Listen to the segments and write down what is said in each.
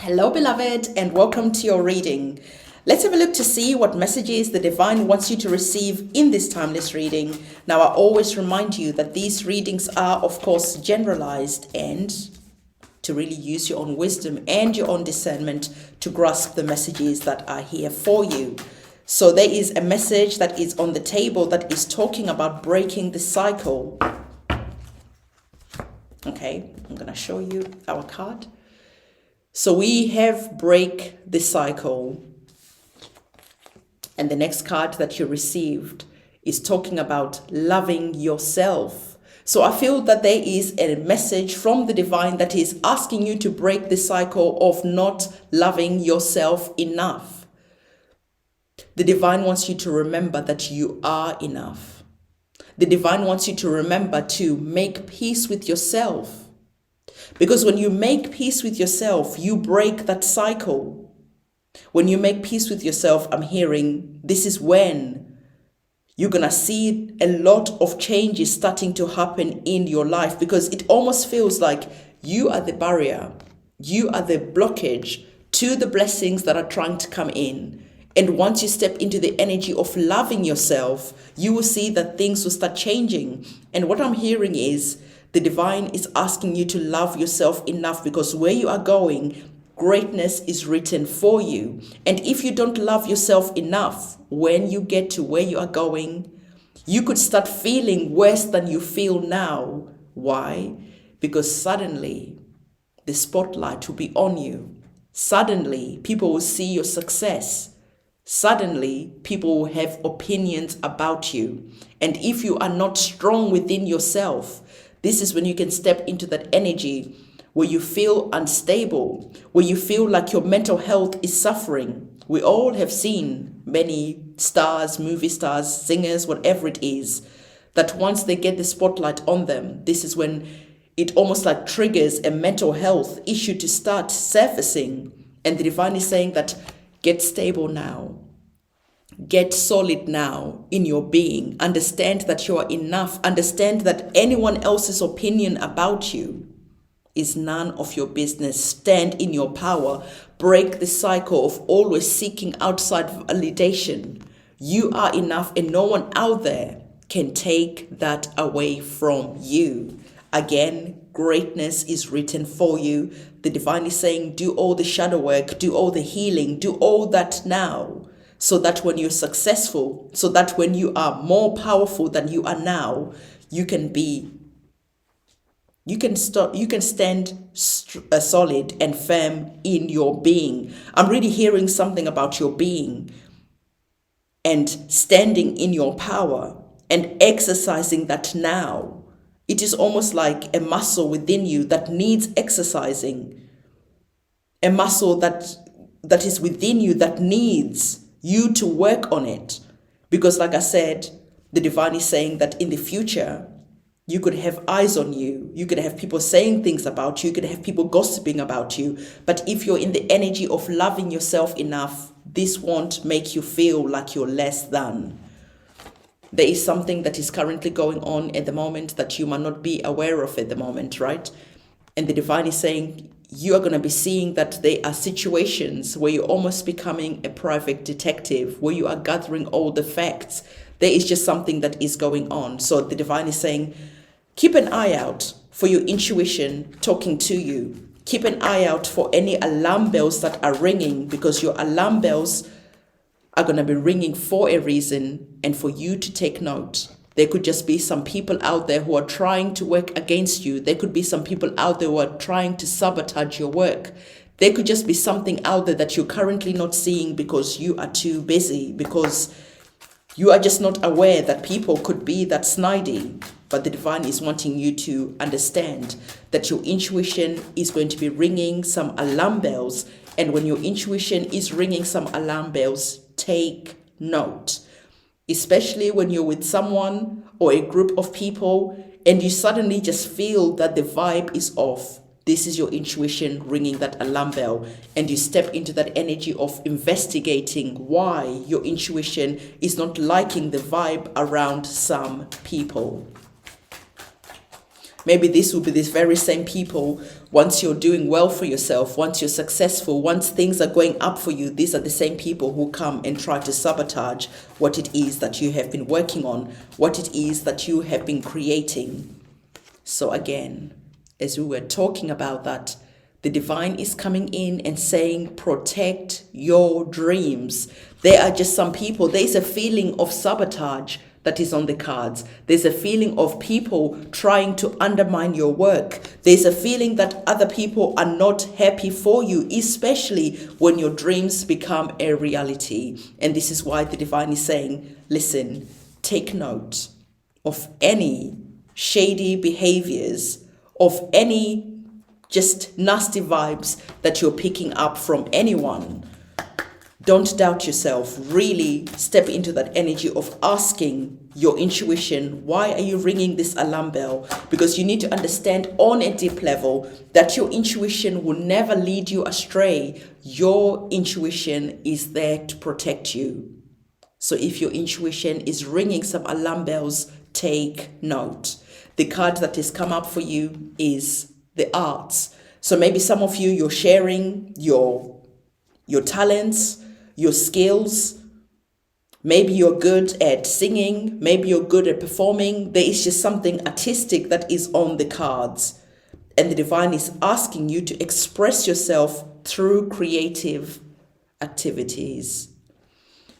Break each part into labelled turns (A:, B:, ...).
A: Hello, beloved, and welcome to your reading. Let's have a look to see what messages the divine wants you to receive in this timeless reading. Now, I always remind you that these readings are, of course, generalized and to really use your own wisdom and your own discernment to grasp the messages that are here for you. So there is a message that is on the table that is talking about breaking the cycle. Okay, I'm going to show you our card. So we have break the cycle. And the next card that you received is talking about loving yourself. So I feel that there is a message from the divine that is asking you to break the cycle of not loving yourself enough. The divine wants you to remember that you are enough. The divine wants you to remember to make peace with yourself. Because when you make peace with yourself, you break that cycle. When you make peace with yourself, I'm hearing this is when you're going to see a lot of changes starting to happen in your life, because it almost feels like you are the barrier. You are the blockage to the blessings that are trying to come in. And once you step into the energy of loving yourself, you will see that things will start changing. And what I'm hearing is the divine is asking you to love yourself enough, because where you are going, greatness is written for you. And if you don't love yourself enough, when you get to where you are going, you could start feeling worse than you feel now. Why? Because suddenly the spotlight will be on you. Suddenly people will see your success. Suddenly people will have opinions about you. And if you are not strong within yourself, this is when you can step into that energy where you feel unstable, where you feel like your mental health is suffering. We all have seen many stars, movie stars, singers, whatever it is, that once they get the spotlight on them, this is when it almost like triggers a mental health issue to start surfacing. And the divine is saying that get stable now. Get solid now in your being. Understand that you are enough. Understand that anyone else's opinion about you is none of your business. Stand in your power. Break the cycle of always seeking outside validation. You are enough, and no one out there can take that away from you. Again, greatness is written for you. The divine is saying, do all the shadow work, do all the healing, do all that now. So that when you're successful, so that when you are more powerful than you are now, you can stand solid and firm in your being. I'm really hearing something about your being and standing in your power and exercising that now. It is almost like a muscle within you that needs exercising. A muscle that is within you that needs you to work on it. Because like I said, the divine is saying that in the future, you could have eyes on you. You could have people saying things about you. You could have people gossiping about you. But if you're in the energy of loving yourself enough, this won't make you feel like you're less than. There is something that is currently going on at the moment that you might not be aware of at the moment, right? And the divine is saying, you are going to be seeing that there are situations where you're almost becoming a private detective, where you are gathering all the facts. There is just something that is going on. So the divine is saying, keep an eye out for your intuition talking to you. Keep an eye out for any alarm bells that are ringing, because your alarm bells are going to be ringing for a reason and for you to take note. There could just be some people out there who are trying to work against you. There could be some people out there who are trying to sabotage your work. There could just be something out there that you're currently not seeing because you are too busy, because you are just not aware that people could be that snidey. But the divine is wanting you to understand that your intuition is going to be ringing some alarm bells. And when your intuition is ringing some alarm bells, take note. Especially when you're with someone or a group of people and you suddenly just feel that the vibe is off. This is your intuition ringing that alarm bell, and you step into that energy of investigating why your intuition is not liking the vibe around some people. Maybe this will be these very same people once you're doing well for yourself, once you're successful, once things are going up for you, these are the same people who come and try to sabotage what it is that you have been working on, what it is that you have been creating. So again, as we were talking about that, the divine is coming in and saying, protect your dreams. There are just some people, there's a feeling of sabotage that is on the cards. There's a feeling of people trying to undermine your work. There's a feeling that other people are not happy for you, especially when your dreams become a reality. And this is why the divine is saying, listen, take note of any shady behaviors, of any just nasty vibes that you're picking up from anyone. Don't doubt yourself. Really step into that energy of asking your intuition, why are you ringing this alarm bell? Because you need to understand on a deep level that your intuition will never lead you astray. Your intuition is there to protect you. So if your intuition is ringing some alarm bells, take note. The card that has come up for you is the arts. So maybe some of you, you're sharing your talents, your skills. Maybe you're good at singing. Maybe you're good at performing. There is just something artistic that is on the cards. And the divine is asking you to express yourself through creative activities.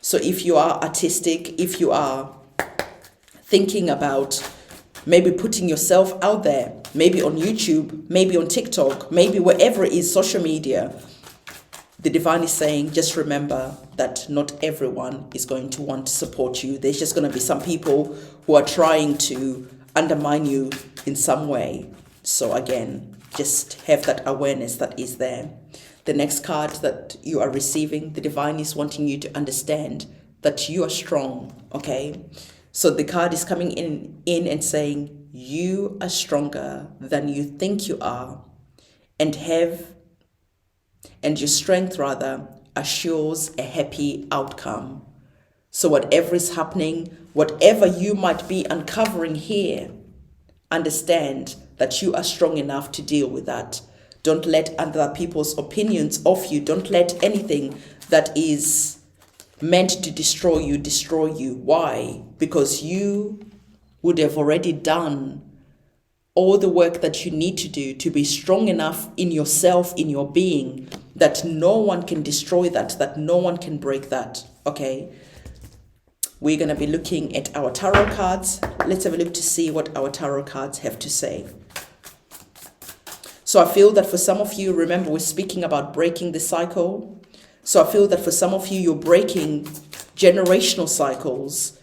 A: So if you are artistic, if you are thinking about maybe putting yourself out there, maybe on YouTube, maybe on TikTok, maybe wherever it is, social media, the divine is saying, just remember that not everyone is going to want to support you. There's just going to be some people who are trying to undermine you in some way. So again, just have that awareness that is there. The next card that you are receiving, the divine is wanting you to understand that you are strong, okay? So the card is coming in and saying, you are stronger than you think you are, and your strength rather assures a happy outcome. So whatever is happening, whatever you might be uncovering here, understand that you are strong enough to deal with that. Don't let other people's opinions of you, don't let anything that is meant to destroy you destroy you. Why? Because you would have already done all the work that you need to do to be strong enough in yourself, in your being, that no one can destroy that no one can break that, okay? We're going to be looking at our tarot cards. Let's have a look to see what our tarot cards have to say. So I feel that for some of you, remember we're speaking about breaking the cycle. So I feel that for some of you, you're breaking generational cycles.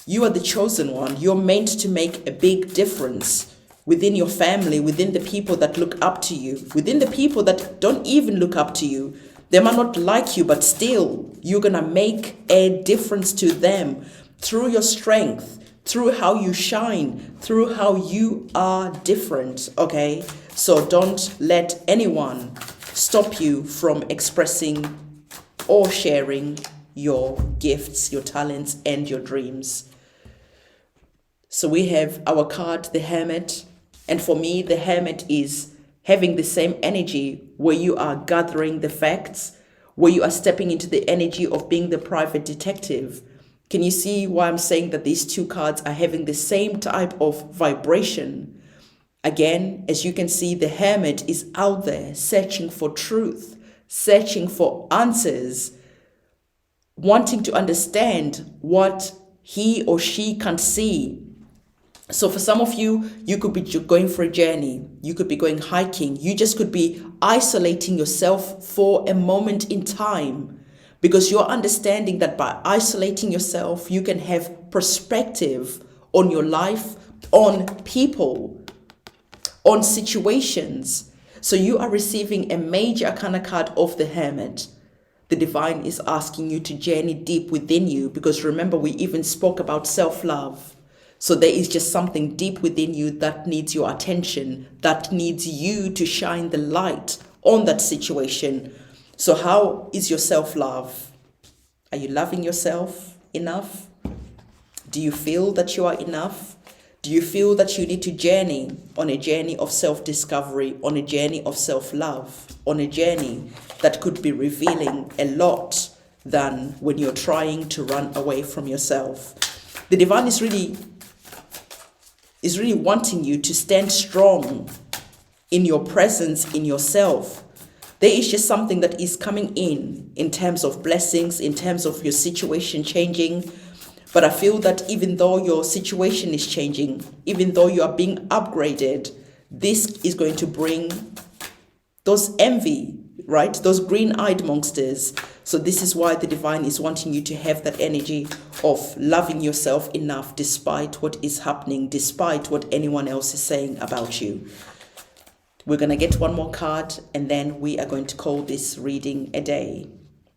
A: You are the chosen one. You're meant to make a big difference within your family, within the people that look up to you, within the people that don't even look up to you. They might not like you, but still, you're going to make a difference to them through your strength, through how you shine, through how you are different, okay? So don't let anyone stop you from expressing or sharing your gifts, your talents, and your dreams. So we have our card, the Hermit. And for me, the Hermit is having the same energy where you are gathering the facts, where you are stepping into the energy of being the private detective. Can you see why I'm saying that these two cards are having the same type of vibration? Again, as you can see, the Hermit is out there searching for truth, searching for answers, wanting to understand what he or she can see. So for some of you, you could be going for a journey. You could be going hiking. You just could be isolating yourself for a moment in time, because you're understanding that by isolating yourself, you can have perspective on your life, on people, on situations. So you are receiving a major arcana card of the Hermit. The divine is asking you to journey deep within you, because remember, we even spoke about self-love. So there is just something deep within you that needs your attention, that needs you to shine the light on that situation. So how is your self-love? Are you loving yourself enough? Do you feel that you are enough? Do you feel that you need to journey on a journey of self-discovery, on a journey of self-love, on a journey that could be revealing a lot than when you're trying to run away from yourself? The divine is really wanting you to stand strong in your presence, in yourself. There is just something that is coming in terms of blessings, in terms of your situation changing. But I feel that even though your situation is changing, even though you are being upgraded, this is going to bring those envy, right? Those green-eyed monsters. So this is why the divine is wanting you to have that energy of loving yourself enough despite what is happening, despite what anyone else is saying about you. We're going to get one more card and then we are going to call this reading a day.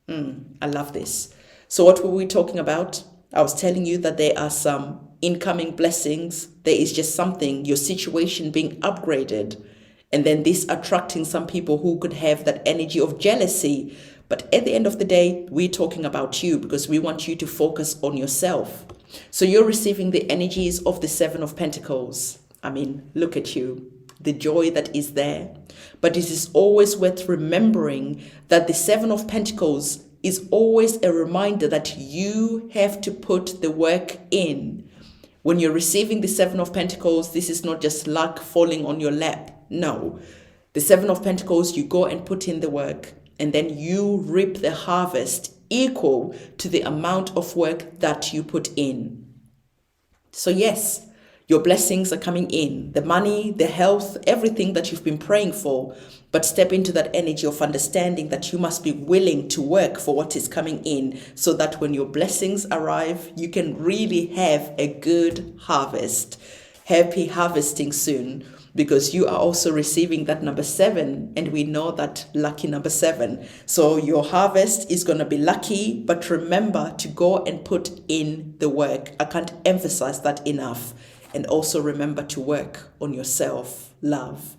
A: I love this. So what were we talking about? I was telling you that there are some incoming blessings. There is just something, your situation being upgraded. And then this attracting some people who could have that energy of jealousy. But at the end of the day, we're talking about you because we want you to focus on yourself. So you're receiving the energies of the Seven of Pentacles. I mean, look at you, the joy that is there. But it is always worth remembering that the Seven of Pentacles is always a reminder that you have to put the work in. When you're receiving the Seven of Pentacles, this is not just luck falling on your lap. No. The Seven of Pentacles, you go and put in the work, and then you reap the harvest equal to the amount of work that you put in. So yes, your blessings are coming in. The money, the health, everything that you've been praying for. But step into that energy of understanding that you must be willing to work for what is coming in so that when your blessings arrive, you can really have a good harvest. Happy harvesting soon, because you are also receiving that number 7, and we know that lucky number 7. So your harvest is going to be lucky, but remember to go and put in the work. I can't emphasize that enough. And also remember to work on your self-love.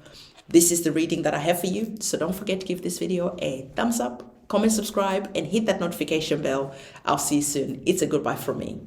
A: This is the reading that I have for you. So don't forget to give this video a thumbs up, comment, subscribe, and hit that notification bell. I'll see you soon. It's a goodbye from me.